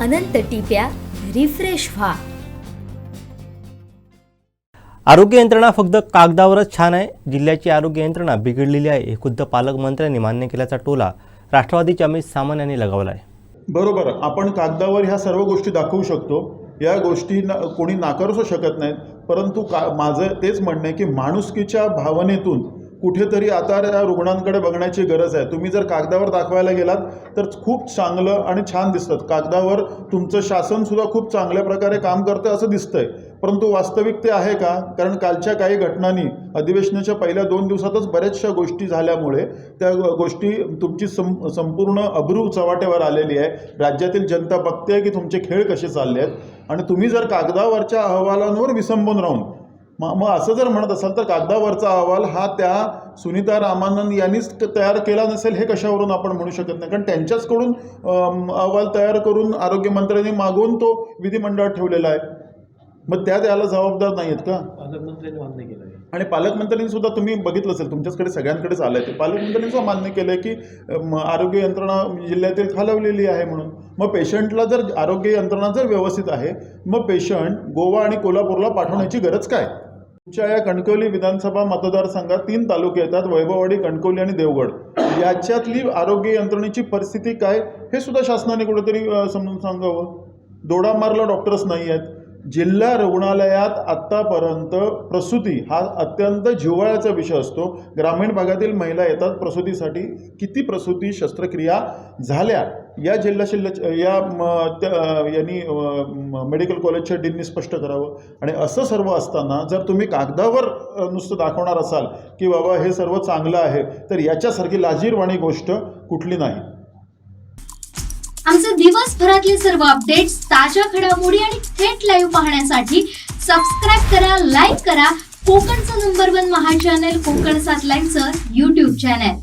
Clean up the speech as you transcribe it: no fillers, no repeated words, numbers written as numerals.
अनंत टिप्या refresh व्हा। आरोग्य यंत्रणा फक्त कागदावरच छान आहे, जिल्ह्याची आरोग्य यंत्रणा बिघडलेली आहे हे खुद्द पालकमंत्र्यांनी मान्य केल्याचा टोला राष्ट्रवादीचे अमित सामंत यांनी लगावला आहे। बरोबर, आपण कागदावर ह्या सर्व गोष्टी दाखवू शकतो, या गोष्टी कोणी नाकारू शकत नाहीत, परंतु माझं तेच म्हणणं आहे की माणुसकीच्या भावनेतून कुठेतरी आता या रुग्णांकडे बघण्याची गरज आहे। तुम्ही जर कागदावर दाखवायला गेलात तर खूप चांगलं आणि छान दिसतं, कागदावर तुमचं शासनसुद्धा खूप चांगल्या प्रकारे काम करतं असं दिसतंय, परंतु वास्तविक ते आहे का? कारण कालच्या काही घटनांनी अधिवेशनाच्या पहिल्या 2 दिवसातच बऱ्याचशा गोष्टी झाल्यामुळे त्या गोष्टी तुमची संपूर्ण अब्रू चव्हाट्यावर आलेली आहे। राज्यातील जनता बघते की तुमचे खेळ कसे चालले आहेत आणि तुम्ही जर कागदावरच्या अहवालांवर विसंबून राहून मग असं जर म्हणत असाल तर कागदावरचा अहवाल हा त्या सुनीता रामानंद यांनीच तयार केला नसेल हे कशावरून आपण म्हणू शकत नाही, कारण त्यांच्याचकडून अहवाल तयार करून आरोग्यमंत्र्यांनी मागून तो विधिमंडळात ठेवलेला आहे। मग त्याला जबाबदार नाही आहेत का? पालकमंत्र्यांनी मान्य केलं आहे आणि पालकमंत्र्यांनी सुद्धा तुम्ही बघितलं असेल, तुमच्याकडे सगळ्यांकडेच आलं आहे ते, पालकमंत्र्यांनी सुद्धा मान्य केलं आहे की आरोग्य यंत्रणा जिल्ह्यातील खालवलेली आहे म्हणून। मग पेशंटला जर आरोग्य यंत्रणा जर व्यवस्थित आहे मग पेशंट गोवा आणि कोल्हापूरला पाठवण्याची गरज काय? तुमच्या या कणकवली विधानसभा मतदारसंघात 3 तालुके येतात, वैभववाडी, कणकवली आणि देवगड, याच्यातली आरोग्य यंत्रणेची परिस्थिती काय हे सुद्धा शासनाने कुठेतरी समजून सांगावं। दोडामारला डॉक्टर्स नाही आहेत, जिल्हा रुग्णालयात आत्तापर्यंत प्रसूती हा अत्यंत जिव्हाळ्याचा विषय असतो। ग्रामीण भागातील महिला येतात प्रसूतीसाठी, किती प्रसूती शस्त्रक्रिया झाल्या या यांनी मेडिकल कॉलेजच्या डीननी स्पष्ट करावं। आणि असं सर्व असताना जर तुम्ही कागदावर नुसतं दाखवणार असाल की बाबा हे सर्व चांगलं आहे तर याच्यासारखी लाजीरवाणी गोष्ट कुठली नाही। आमचे दिवसभरातले सर्व अपडेट्स, ताज्या घडामोडी आणि थेट लाईव्ह पाहण्यासाठी सबस्क्राईब करा, लाईक करा कोकणचं नंबर 1 महा चॅनल कोकण 7 लाईनचं YouTube चॅनल।